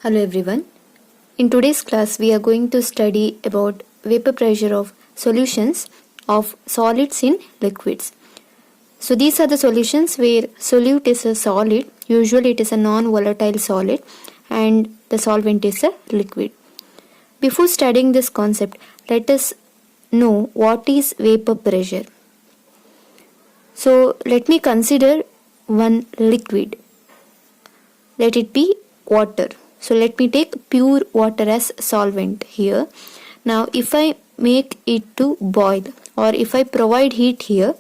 Hello everyone. In today's class we are going to study about vapor pressure of solutions of solids in liquids. So these are the solutions where solute is a solid, usually it is a non-volatile solid, and the solvent is a liquid. Before studying this concept, let us know what is vapor pressure. So let me consider one liquid. Let it be water. So let me take pure water as solvent here. Now if I make it to boil, or if I provide heat here,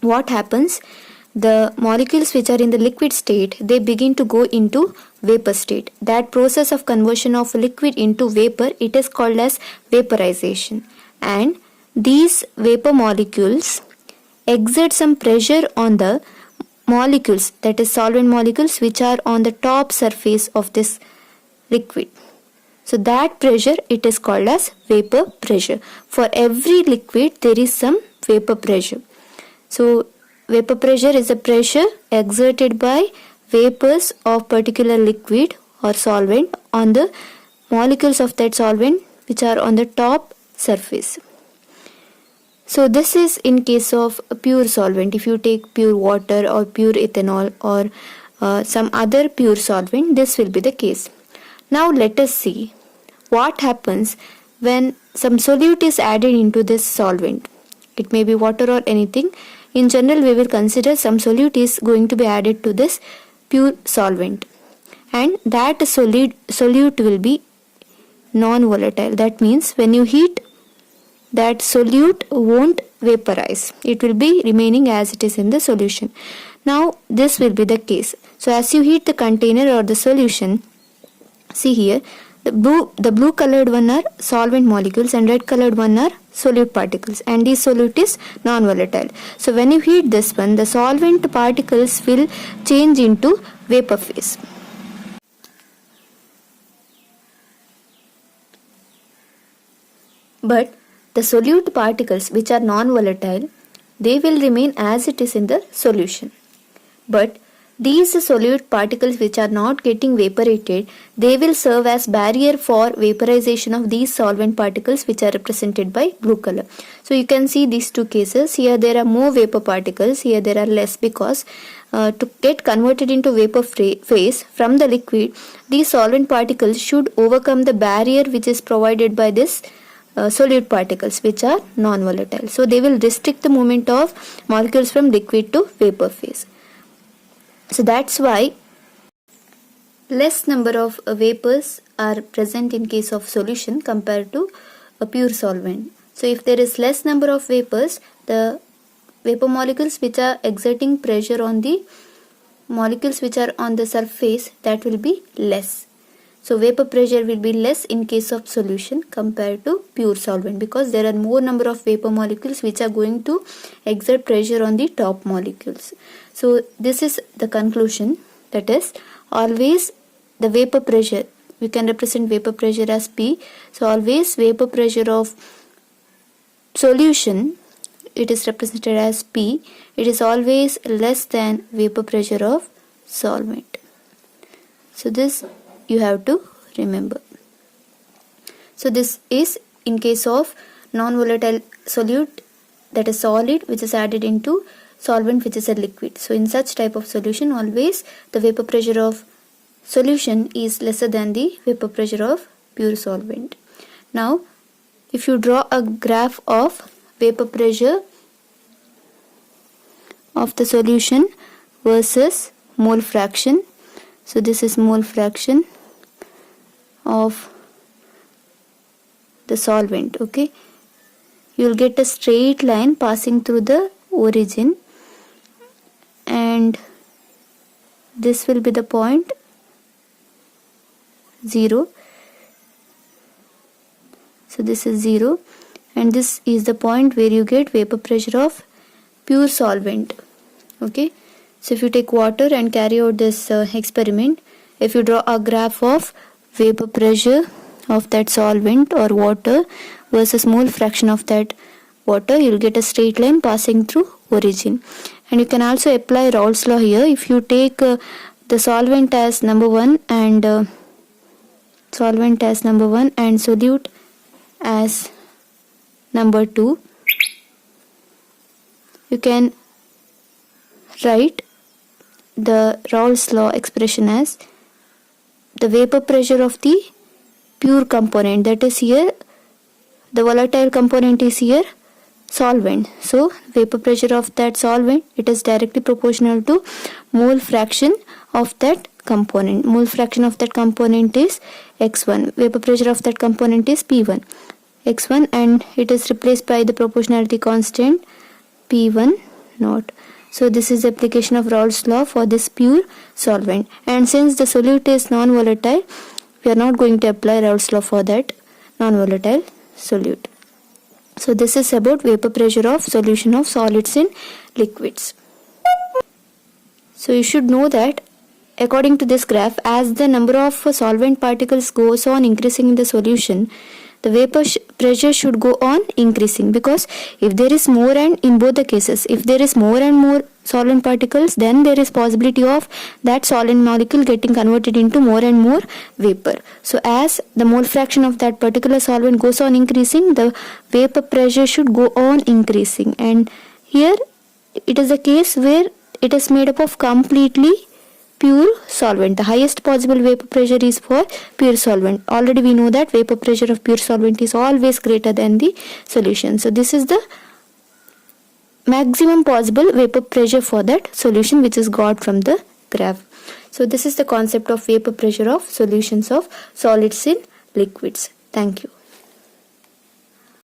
what happens? The molecules which are in the liquid state, they begin to go into vapor state. That process of conversion of liquid into vapor, it is called as vaporization. And these vapor molecules exert some pressure on the molecules, that is solvent molecules, which are on the top surface of this liquid. So that pressure, it is called as vapor pressure. For every liquid there is some vapor pressure. So vapor pressure is a pressure exerted by vapors of particular liquid or solvent on the molecules of that solvent which are on the top surface. So this is in case of a pure solvent. If you take pure water or pure ethanol or some other pure solvent, this will be the case. Now let us see what happens when some solute is added into this solvent. It may be water or anything. In general, we will consider some solute is going to be added to this pure solvent, and that solute will be non-volatile. That means when you heat, that solute won't vaporize. It will be remaining as it is in the solution. Now this will be the case. So as you heat the container or the solution, see here, the blue colored one are solvent molecules and red colored one are solute particles, and this solute is non-volatile. So when you heat this one, the solvent particles will change into vapor phase. But the solute particles which are non-volatile, they will remain as it is in the solution. But these solute particles which are not getting vaporated, they will serve as barrier for vaporization of these solvent particles which are represented by blue color. So you can see these two cases. Here there are more vapor particles, here there are less, because to get converted into vapor phase from the liquid, these solvent particles should overcome the barrier which is provided by this solute particles which are non-volatile. So they will restrict the movement of molecules from liquid to vapor phase. So that's why less number of vapors are present in case of solution compared to a pure solvent. So if there is less number of vapors, the vapor molecules which are exerting pressure on the molecules which are on the surface, that will be less. So vapor pressure will be less in case of solution compared to pure solvent, because there are more number of vapor molecules which are going to exert pressure on the top molecules. So this is the conclusion, that is always the vapor pressure, we can represent vapor pressure as P. So always vapor pressure of solution, it is represented as P. It is always less than vapor pressure of solvent. So this you have to remember. So this is in case of non-volatile solute, that is solid, which is added into solvent which is a liquid. So in such type of solution, always the vapor pressure of solution is lesser than the vapor pressure of pure solvent. Now if you draw a graph of vapor pressure of the solution versus mole fraction, so this is mole fraction of the solvent, okay, you will get a straight line passing through the origin, and this will be the point 0. So this is 0, and this is the point where you get vapor pressure of pure solvent. Okay, so if you take water and carry out this experiment, if you draw a graph of vapor pressure of that solvent or water versus mole fraction of that water, you will get a straight line passing through origin. And you can also apply Raoult's law here. If you take the solvent as number 1 and solvent as number 1 and solute as number 2, you can write the Raoult's law expression as the vapor pressure of the pure component, that is here the volatile component is here solvent. So vapor pressure of that solvent, it is directly proportional to mole fraction of that component. Mole fraction of that component is x1. Vapor pressure of that component is P1. x1, and it is replaced by the proportionality constant P1 naught. So this is the application of Raoult's law for this pure solvent. And since the solute is non-volatile, we are not going to apply Raoult's law for that non-volatile solute. So this is about vapor pressure of solution of solids in liquids. So you should know that according to this graph, as the number of solvent particles goes on increasing in the solution, the vapor pressure should go on increasing, because if there is more, and in both the cases, if there is more and more solvent particles, then there is possibility of that solvent molecule getting converted into more and more vapor. So as the mole fraction of that particular solvent goes on increasing, the vapor pressure should go on increasing. And here it is a case where it is made up of completely pure solvent. The highest possible vapor pressure is for pure solvent. Already we know that vapor pressure of pure solvent is always greater than the solution. So this is the maximum possible vapor pressure for that solution, which is got from the graph. So this is the concept of vapor pressure of solutions of solids in liquids. Thank you.